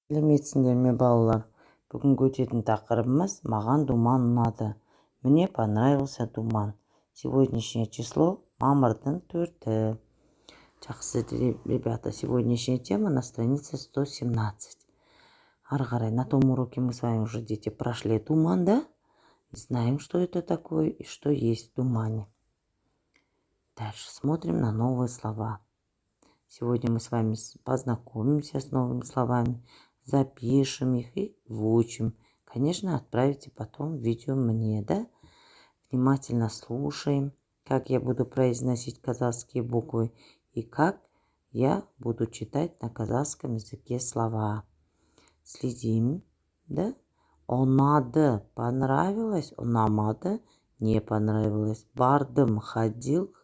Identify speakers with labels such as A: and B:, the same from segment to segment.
A: Сәлеметсіңдер ме, балалар? Бүгінгі өтетін тақырыбымыз «Маған думан ұнады». Мне понравился туман. Сегодняшнее число мамырдың 4-і. Жақсы, ребята, сегодняшняя тема на странице 117. Ары қарай, на том уроке мы с вами уже, дети, прошли туман, да? Знаем, что это такое и что есть в тумане. Дальше смотрим на новые слова. Сегодня мы с вами познакомимся с новыми словами, запишем их и выучим. Конечно, отправите потом видео мне, да? Внимательно слушаем, как я буду произносить казахские буквы и как я буду читать на казахском языке слова. Следим, да? Ұнады, понравилось, ұнамады, не понравилось. Бардым, ходил,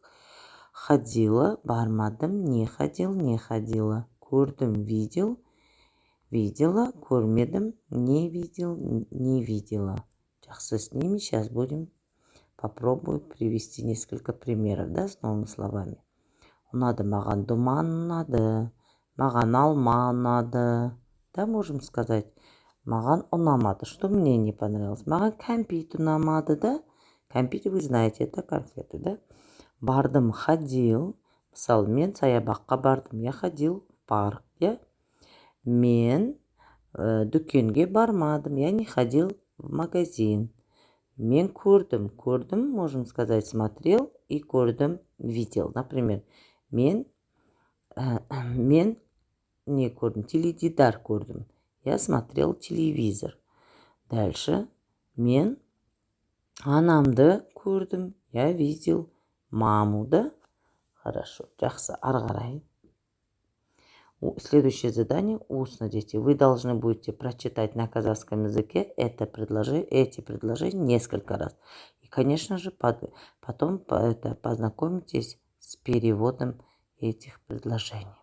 A: ходила, бармадым, не ходил, не ходила. Көрдім, видел, видела, көрмедім, не видел, не видела. Жақсы, с ними сейчас будем попробую привести несколько примеров, да, с новыми словами. Ұнады, маған думан ұнады, маған алма ұнады. Да, можем сказать, маған ұнамады. Что мне не понравилось? Маған кәмпит ұнамады, да? Кәмпит, вы знаете, это конфеты, да? Бардым, ходил. Мысалы, мен саябаққа бардым. Я ходил в парк, я. Мен дүкенге бармадым. Я не ходил в магазин. Мен көрдім. Көрдім, можем сказать, смотрел, и көрдім, видел. Например, мен не көрдім, теледидар көрдім. Я смотрел телевизор. Дальше. Мен анамды көрдім. Я видел маму, да? Хорошо. Жақсы, ары қарай. Следующее задание устно, дети. Вы должны будете прочитать на казахском языке эти предложения несколько раз. И, конечно же, потом познакомитесь с переводом этих предложений.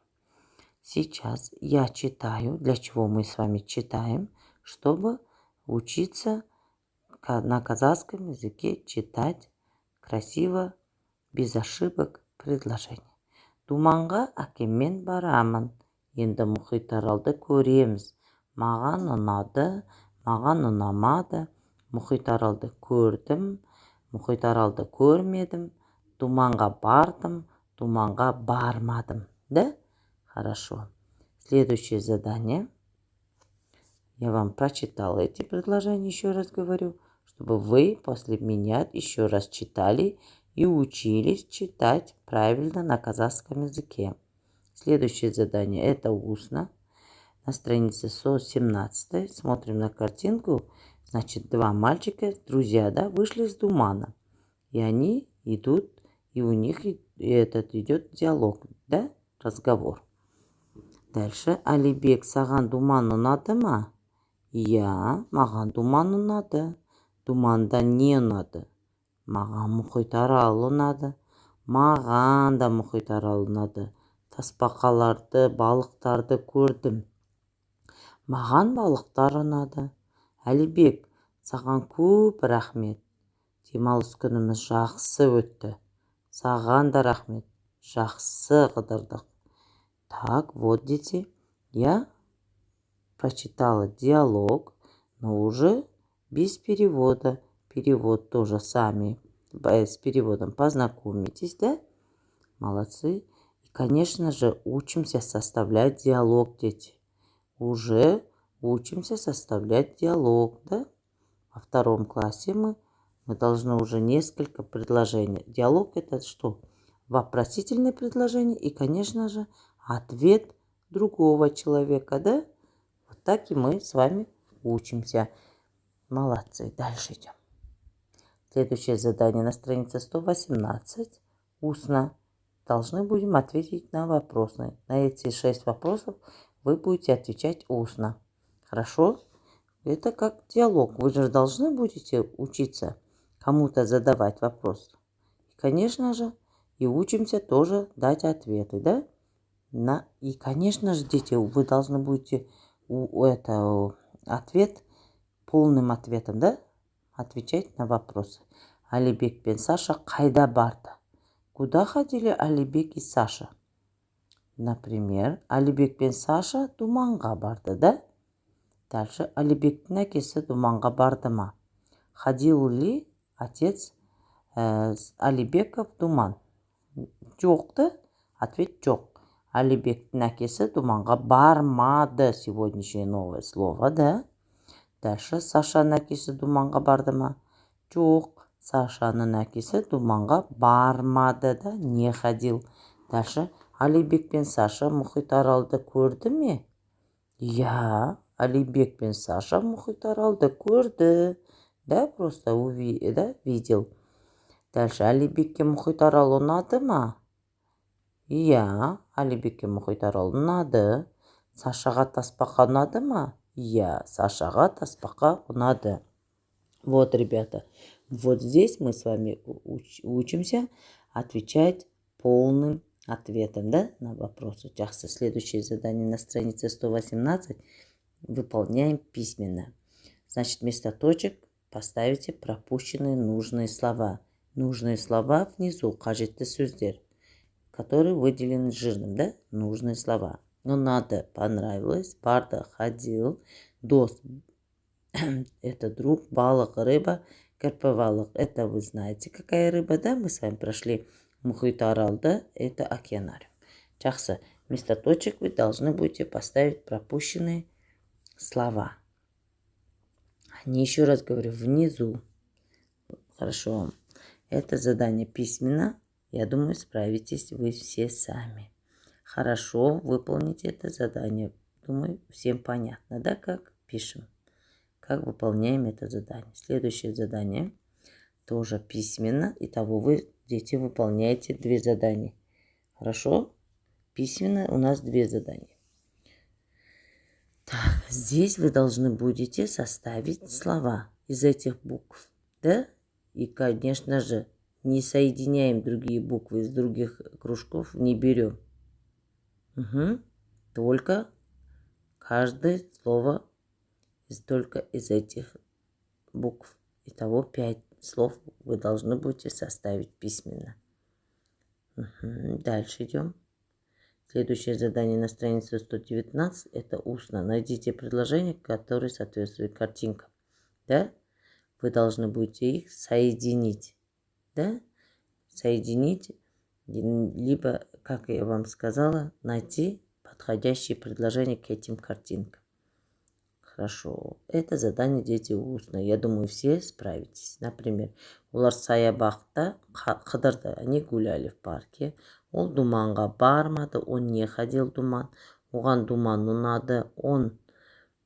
A: Сейчас я читаю. Для чего мы с вами читаем? Чтобы учиться на казахском языке читать красиво, без ошибок предложение. Думанға әкеммен барамын. Енді мұхитаралды көреміз. Маған ұнады, маған ұнамады. Мұхитаралды көрдім, мұхитаралды көрмедім. Думанға бардым, думанға бармадым. Да? Хорошо. Следующее задание. Я вам прочитала эти предложения, еще раз говорю, чтобы вы после меня еще раз читали и учились читать правильно на казахском языке. Следующее задание это устно. На странице 117 смотрим на картинку. Значит, два мальчика, друзья, да, вышли из тумана. И они идут, и у них идет диалог, да, разговор. Дальше. Алибек, саған думан ұнады ма? Я, маған думан ұнады. Думанда не ұнады? Маған мұхитарал ұнады. Маған да мұхитарал ұнады. Тасбақаларды, балықтарды көрдім. Маған балықтар ұнады. Әлібек, саған көп рахмет. Демалыс күніміз жақсы өтті. Саған да рахмет. Жақсы қыдырдық. Так, вот, дети, я прочитала диалог, но уже без перевода. Перевод тоже сами с переводом познакомитесь, да? Молодцы. И, конечно же, учимся составлять диалог, дети. Уже учимся составлять диалог, да? Во втором классе мы должны уже несколько предложений. Диалог это что? Вопросительное предложение и, конечно же, ответ другого человека, да? Вот так и мы с вами учимся. Молодцы. Дальше идем. Следующее задание на странице 118. Устно. Должны будем ответить на вопросы. На эти 6 вопросов вы будете отвечать устно. Хорошо? Это как диалог. Вы же должны будете учиться кому-то задавать вопрос. И, конечно же, и учимся тоже дать ответы, да? И, конечно же, дети, вы должны будете ответ полным ответом, да? Отвечать на вопросы. Алибек пен Саша қайда барды? Куда ходили Алибек и Саша? Например, Алибек пен Саша думанға барды, да? Дальше. Алибектің әкесі думанға барды ма? Ходил ли отец Алибека в думан? Жоқ та? Ответ жоқ. Алибектің әкесі думанға бармады. Сегодняшнее новое слово, да? Дальше. Сашаның әкесі думанға барды ма? Жоқ. Сашаның әкесі думанға бармады, да? Не ходил. Дальше. Алибек пен Саша мұхит аралды көрді ме? Я. Алибек пен Саша мұхит аралды көрді. Да, просто видел. Дальше. Алибекке мұхит арал ұнады ма? Я. Алибекке мұхит арал ұнады. Сашаға тасбақа ұнады ма? Я. Сашаға тасбақа ұнады. Вот, ребята. Вот здесь мы с вами учимся отвечать полным ответом, да, на вопросы. Жақсы. Следующее задание на странице 118. Выполняем письменно. Значит, вместо точек поставите пропущенные нужные слова. Нужные слова внизу, қажетті сөздер, которые выделены жирным, да? Нужные слова. Но надо, понравилось, барды, ходил, дос, это друг, балық, рыба, карповалок. Это вы знаете, какая рыба, да? Мы с вами прошли мұхит аралды, это океанариум. Жақсы. Вместо точек вы должны будете поставить пропущенные слова. Они, еще раз говорю, внизу. Хорошо. Это задание письменно. Я думаю, справитесь вы все сами. Хорошо, выполните это задание. Думаю, всем понятно, да, как пишем. Как выполняем это задание. Следующее задание тоже письменно. Итого вы, дети, выполняете 2 задания. Хорошо? Письменно у нас 2 задания. Так, здесь вы должны будете составить слова из этих букв. Да? И, конечно же, не соединяем другие буквы из других кружков, не берем. Только каждое слово только из этих букв. Итого 5 слов вы должны будете составить письменно. Дальше идем. Следующее задание на странице 119. Это устно. Найдите предложения, которые соответствуют картинкам. Да? Вы должны будете их соединить. Да? Соединить, либо, как я вам сказала, найти подходящие предложения к этим картинкам. Хорошо. Это задание, дети, устное. Я думаю, все справитесь. Например, олар саябақта қыдырды. Они гуляли в парке. Ол думанға бармады. Он не ходил в думан. Оған думан ұнады.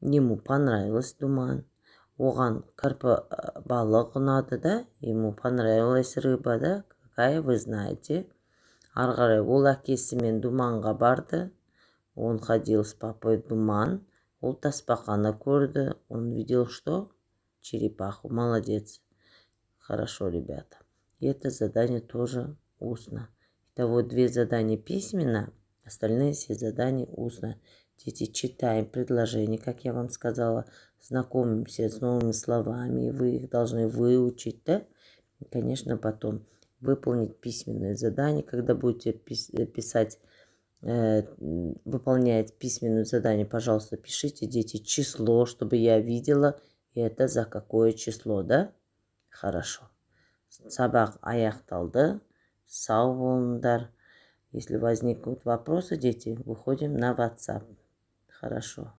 A: Ему понравилось думан. Оған балық ұнады, да? Ему понравилась рыба, да? Какая, вы знаете. Арғарай ол әкесімен думанға барды. Он ходил с папой в думан. Ол тасбақаны көрді. Он видел что? Черепаху. Молодец. Хорошо, ребята. И это задание тоже устно. Итого 2 задания письменно, остальные все задания устно. Дети, читаем предложения, как я вам сказала, знакомимся с новыми словами, вы их должны выучить, да? И, конечно, потом выполнить письменное задание, когда будете писать, выполнять письменное задание, пожалуйста, пишите, дети, число, чтобы я видела, это за какое число, да? Хорошо. Сабақ аяқталды. Сау болыңдар. Если возникнут вопросы, дети, выходим на WhatsApp. Хорошо.